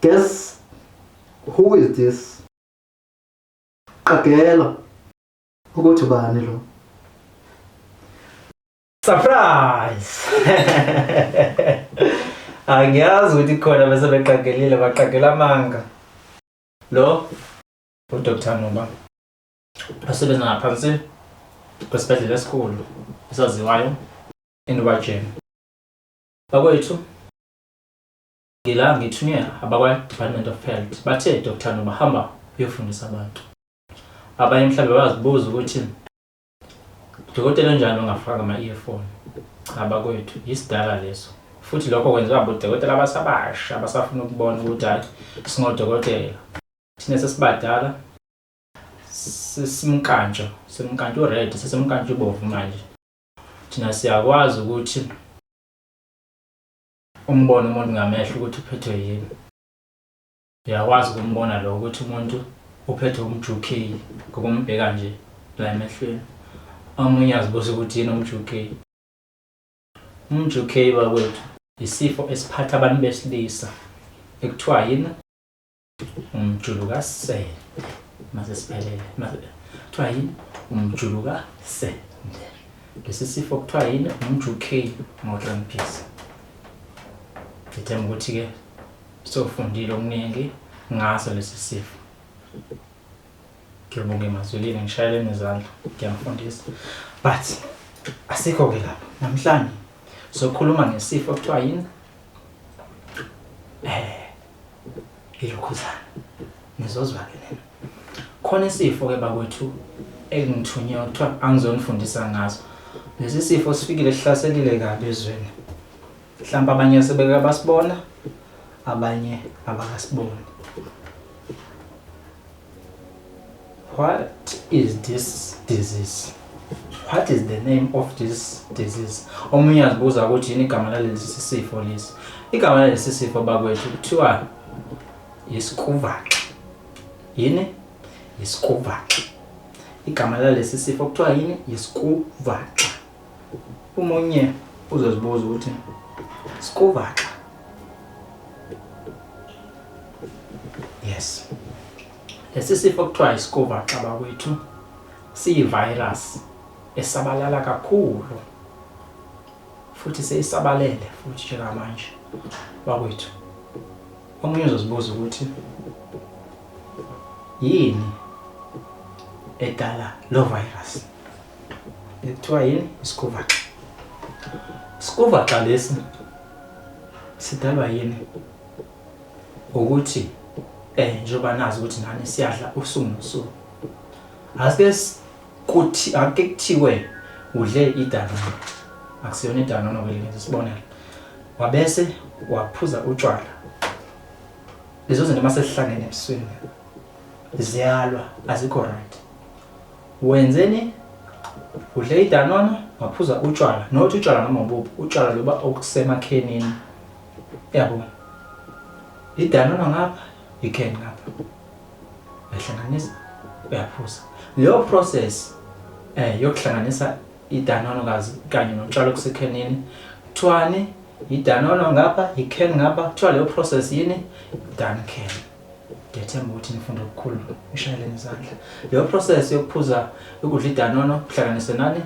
Guess who is this? Qagela ukuthi bani lo? Surprise! Angiyazi ukuthi khona bese beqagelile baqagela amanga. Lo uDr Nuba osebenza ngaphansi kwesibhedlela esikhulu esaziwayo eNuba Gen. Bakwethu ngila ngithunywe abakwa Department of Health bathe Dr Nuba hamba uyofundisa abantu. Abanye mhlawumbe bayazibuza ukuthi udokotela njani ongafaka ama-earphone. Abakwethu isidala leso. Futhi lokho kwenziwa abodokotela abasabasha abasafuna ukubona ukuthi hayi singodokotela. Thina sesibadala simkantsho red sesimkantsho ibovu manje. Thina siyakwazi ukuthi umbone umuntu ngamehlo ukuthi uphethwe yini. Uyakwazi ukumbona lo ukuthi umuntu uphethwe umjuki ngokumbheka nje la emehlweni. Omunye azibuza ukuthi yini umjuki. Umjuki bakwethu isifo esiphatha abantu besilisa ekuthiwa yini umjulukase. Mase siphelele kuthiwa yini umjulukase. Lesi sifo kuthiwa yini umjuki ngokuhlampisa. Ngithemba ukuthi ke sofundile okuningi ngaso lesi sifo. Ngiyabonga emazulwini ngishayele izandla ngiyamfundisa. But asikho ke lapha namhlanje sokhuluma ngesifo kuthiwa yini ilokhuthana. Nizozwa ke nina. Khona isifo ke bakwethu engithunywe kuthiwa angizonifundisa ngazo. Lesi sifo sifikile sihlaselile kabi ezweni. Mhlawumbe abanye sebeke basibona abanye abakasiboni. What is this disease? What is the name of this disease? Omunye azibuza ukuthi yini igama lalesi sifo lesi. Igama lalesi sifo bakwethu kuthiwa iskuvaxa. Yini? Iskuvaxa. Igama lalesi sifo kuthiwa yini? Iskuvaxa. Umunye uzozibuza ukuthi Skuvaxa. Yes. Lesi sifo kuthiwa iskuvaxa bakwethu siyi-virus esabalala kakhulu futhi seyisabalele futhi njengamanje bakwethu. Omunye uzozibuza ukuthi yini edala lo virus. Kuthiwa yini? Skuvaxa. Skuvaxa lesi sidalwa yini? Ukuthi njengoba nazi ukuthi nani siyadla usuku nosuku. Asike kuthi ake kuthiwe udle idanono. Akusiyona idanono kwelenge sibonela. Wabese waphuza utshwala. Lezo zinto mase sihlangene ebusweni ziyalwa azikho right. Wenzeni? Udle idanono waphuza utshwala. Nothi utshwala noma ubuphi utshwala loba okusemakhenini. Yabo. Idanono ngapha ikhen ngapha. Ehlanganisa uyaphuza. Leyo process yokuhlanganisa idanono kanye notshwala okusekhenini kuthiwani idanono ngapha ikhen ngapha kuthiwa leyo process yini danken. Ngiyethemba ukuthi nifunde okukhulu ishayeleni izandla. Leyo process yokuphuza ukudla idanono kuhlanganise nani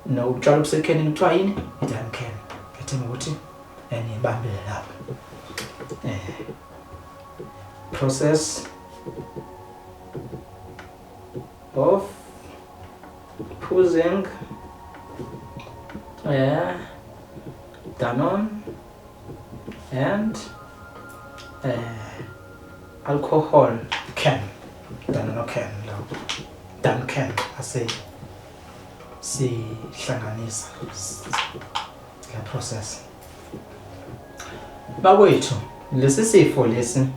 notshwala okusekhenini kuthiwa yini idanken. Ngiyethemba ukuthi nibambile lapha. Process of pushing Danone and alcohol can. Danone can. Dan can. I say hlanganisa la process. Bakwethu lesi sifo lesi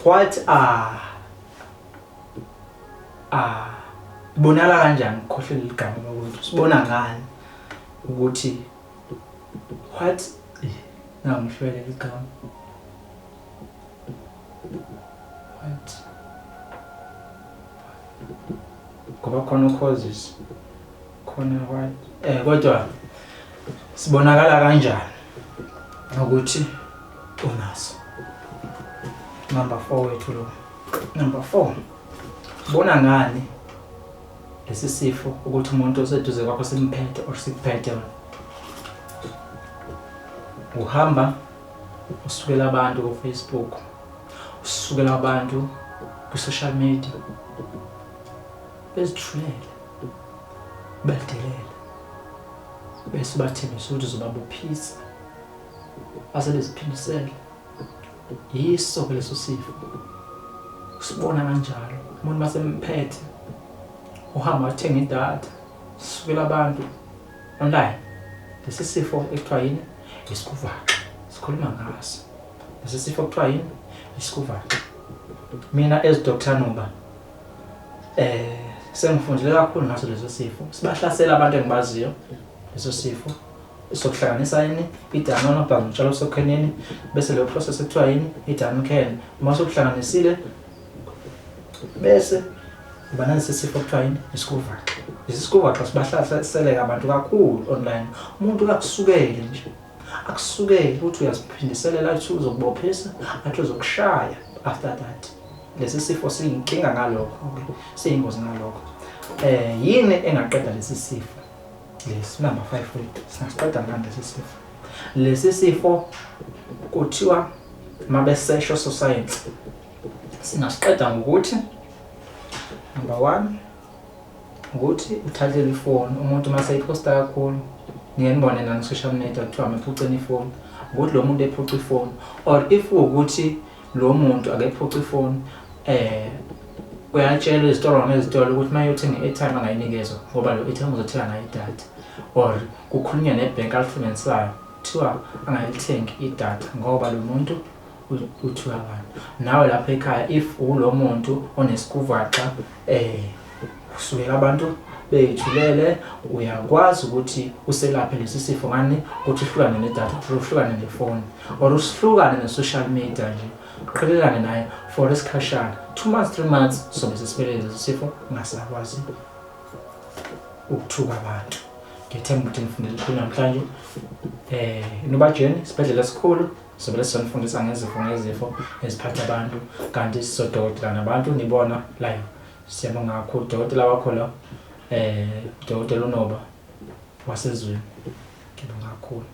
what bonala kanjani khohlela igama bakwethu sibona ngani ukuthi what ngamhlwele igama what ngoba khona causes khona what kodwa sibonakala kanjani ukuthi unaso. Number 4 wethu lo. Number 4. Bona ngani lesi sifo ukuthi umuntu oseduze kwakho simphethe or sikuphethe wena? Uhamba usukela abantu ku Facebook, usukela abantu ku social media, bezithulele, bedelele, bese bathembisa ukuthi uzobabophisa, asebeziphindisele. Yiso ke leso sifo. Sibona kanjalo umuntu basemphethe, uhamba uthenga idatha, usukela abantu online. Lesi sifo ekuthiwa yini? Iskuvaxa. Sikhuluma ngaso. Lesi sifo ekuthiwa yini? Iskuvaxa. Mina as Dr. Nuba sengifundile kakhulu ngaso leso sifo. Sibahlasela abantu engibaziyo leso sifo. Sokuhlanganisa yini? Idanono bangitshela usokheneni bese leyo process ekuthiwa yini? Idanoken. Uma sokuhlanganisile bese uba nalesi sifo ekuthiwa yini? Iskuvaxa. Lesi Skuvaxa sibahlasela abantu kakhulu online. Umuntu akakusukele nje. Akusukele ukuthi uyaziphindiselela athi uzokubophisa, athi uzokushaya after that. Lesi sifo siyinkinga ngalokho, siyingozi ngalokho. Yini engaqeda lesi sifo? Lesi number 5 wethu. Sinasiqeda ngani lesi sifo? Lesi sifo kuthiwa mabesesho science. Sinasiqeda ngokuthi number 1 ukuthi uthathe ifoni umuntu mase iposta kakhulu. Ngiyibone na social media kuthiwa mephuceni ifoni. Ukuthi lo muntu ephuca ifoni or if ukuthi lo muntu akephuca ifoni uyatshela izitolo nezitolo ukuthi mayothenga airtime angayinikezwa ngoba lo airtime uzothenga nayo idatha or kukhulunywa nebank alifinanciayo kuthiwa angayithengi idatha ngoba lo muntu uthiwa abantu. Nawe lapha ekhaya if ulo muntu oneskuvaxa usukela abantu beyithulele uyakwazi ukuthi uselaphe lesi sifo ngani ukuthi uhlukane nedatha, uhlukane nefoni or uhlukane ne-social media nje. Uqhelelane naye for isikhashana 2 months 3 months sobe sesibelele lesi sifo ngasakwazi ukuthuka abantu. Ngiyethemba ukuthi ngifundile khona namhlanje. Nuba Gen isibhedlela esikhulu sobe sisonifundisa ngezifo eziphatha abantu kanti sisodokotela nabantu nibona live. Siyabonga kakhulu dokotela wakho la dokotela uNoba wasezweni. Ngibonga kakhulu.